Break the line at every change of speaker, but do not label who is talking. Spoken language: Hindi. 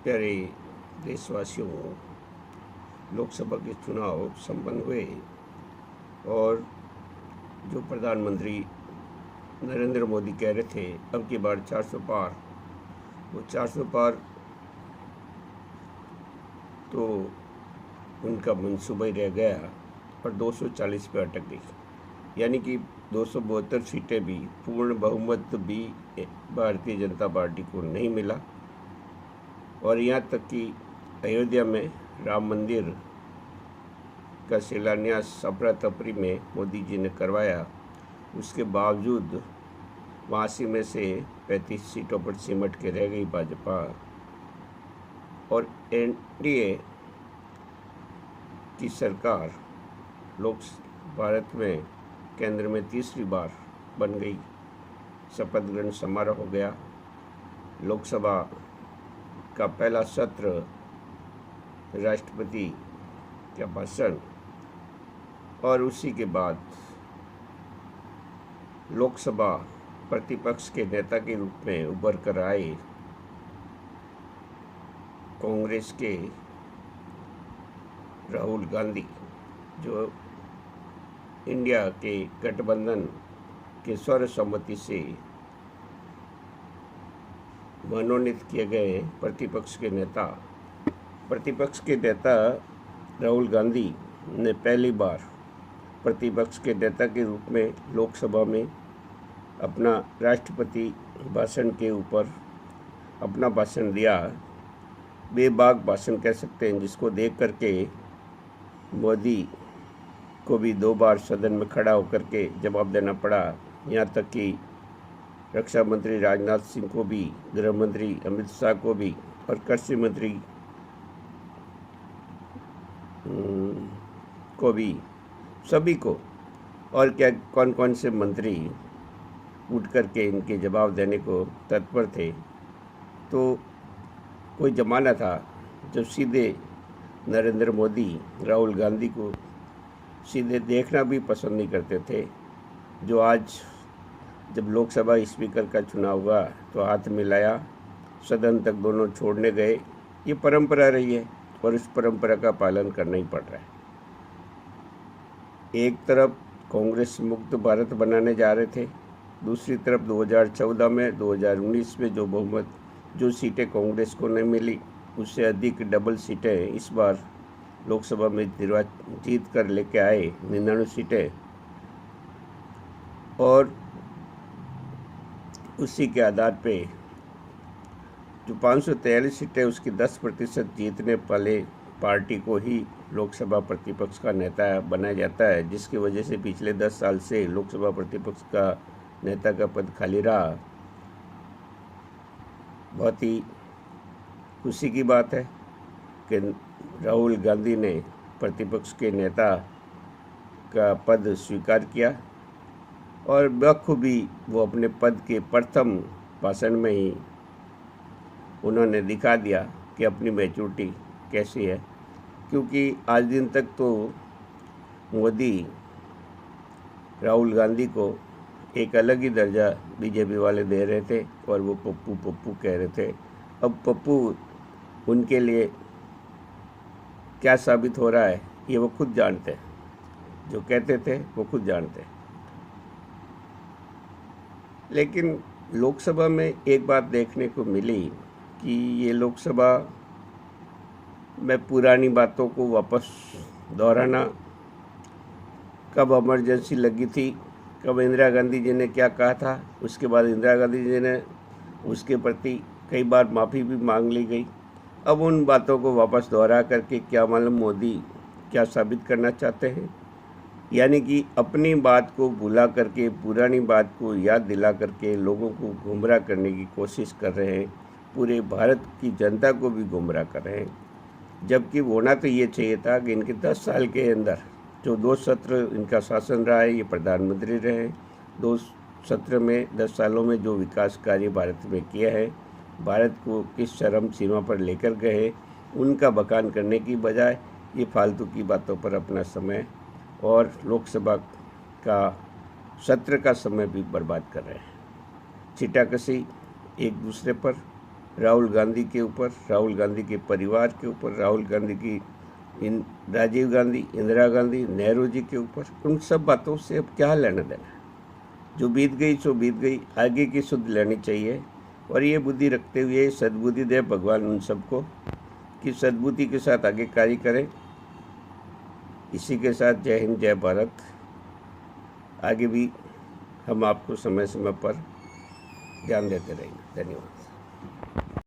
प्यारे देशवासियों, लोकसभा के चुनाव संपन्न हुए और जो प्रधानमंत्री नरेंद्र मोदी कह रहे थे अब की बार 400 पार, वो 400 पार तो उनका मंसूबा ही रह गया और 240 पे अटक गई। यानी कि 272 सीटें भी, पूर्ण बहुमत भी भारतीय जनता पार्टी को नहीं मिला। और यहाँ तक कि अयोध्या में राम मंदिर का शिलान्यास अफरा तफरी में मोदी जी ने करवाया, उसके बावजूद 82 में से 35 सीटों पर सिमट के रह गई भाजपा। और एनडीए की सरकार भारत में केंद्र में तीसरी बार बन गई। शपथ ग्रहण समारोह हो गया। लोकसभा का पहला सत्र, राष्ट्रपति का भाषण और उसी के बाद लोकसभा प्रतिपक्ष के नेता के रूप में उभर कर आए कांग्रेस के राहुल गांधी, जो इंडिया के गठबंधन के सर्वसम्मति से मनोनीत किए गए प्रतिपक्ष के नेता। प्रतिपक्ष के नेता राहुल गांधी ने पहली बार प्रतिपक्ष के नेता के रूप में लोकसभा में अपना राष्ट्रपति भाषण के ऊपर अपना भाषण दिया। बेबाक भाषण कह सकते हैं, जिसको देख करके मोदी को भी 2 बार सदन में खड़ा होकर के जवाब देना पड़ा। यहाँ तक कि रक्षा मंत्री राजनाथ सिंह को भी, गृह मंत्री अमित शाह को भी और कृषि मंत्री को भी, सभी को, और क्या कौन कौन से मंत्री उठ करके इनके जवाब देने को तत्पर थे। तो कोई ज़माना था जब सीधे नरेंद्र मोदी राहुल गांधी को सीधे देखना भी पसंद नहीं करते थे। जो आज जब लोकसभा स्पीकर का चुनाव हुआ तो हाथ मिलाया, सदन तक दोनों छोड़ने गए। ये परंपरा रही है और उस परंपरा का पालन करना ही पड़ रहा है। एक तरफ कांग्रेस मुक्त भारत बनाने जा रहे थे, दूसरी तरफ 2014 में 2019 में जो सीटें कांग्रेस को नहीं मिली, उससे अधिक डबल सीटें इस बार लोकसभा में जीत कर लेके आए, 99 सीटें। और उसी के आधार पे जो 543 सीटें, उसकी 10% जीतने वाले पार्टी को ही लोकसभा प्रतिपक्ष का नेता बनाया जाता है, जिसकी वजह से पिछले 10 साल से लोकसभा प्रतिपक्ष का नेता का पद खाली रहा। बहुत ही खुशी की बात है कि राहुल गांधी ने प्रतिपक्ष के नेता का पद स्वीकार किया और बखूबी वो अपने पद के प्रथम भाषण में ही उन्होंने दिखा दिया कि अपनी मैच्योरिटी कैसी है। क्योंकि आज दिन तक तो मोदी राहुल गांधी को एक अलग ही दर्जा बीजेपी वाले दे रहे थे और वो पप्पू पप्पू कह रहे थे। अब पप्पू उनके लिए क्या साबित हो रहा है ये वो खुद जानते हैं, जो कहते थे वो खुद जानते हैं। लेकिन लोकसभा में एक बात देखने को मिली कि ये लोकसभा में पुरानी बातों को वापस दोहराना, कब इमरजेंसी लगी थी, कब इंदिरा गांधी जी ने क्या कहा था, उसके बाद इंदिरा गांधी जी ने उसके प्रति कई बार माफ़ी भी मांग ली गई। अब उन बातों को वापस दोहरा करके क्या मालूम मोदी क्या साबित करना चाहते हैं। यानी कि अपनी बात को भुला करके पुरानी बात को याद दिला करके लोगों को गुमराह करने की कोशिश कर रहे हैं, पूरे भारत की जनता को भी गुमराह कर रहे हैं। जबकि होना तो ये चाहिए था कि इनके 10 साल के अंदर जो 2 सत्र इनका शासन रहा है, ये प्रधानमंत्री रहे हैं, 2 सत्र में 10 सालों में जो विकास कार्य भारत में किया है, भारत को किस चरम सीमा पर लेकर गए, उनका बखान करने की बजाय ये फालतू की बातों पर अपना समय और लोकसभा का सत्र का समय भी बर्बाद कर रहे हैं। छिटाकशी एक दूसरे पर राहुल गांधी के ऊपर, राहुल गांधी के परिवार के ऊपर, राहुल गांधी की राजीव गांधी, इंदिरा गांधी, नेहरू जी के ऊपर, उन सब बातों से अब क्या लेना देना। जो बीत गई सो बीत गई, आगे की सुध लेनी चाहिए। और ये बुद्धि रखते हुए सद्बुद्धि दे भगवान उन सबको कि सद्बुद्धि के साथ आगे कार्य करें। इसी के साथ जय हिंद, जय भारत। आगे भी हम आपको समय समय पर ध्यान देते रहेंगे। धन्यवाद।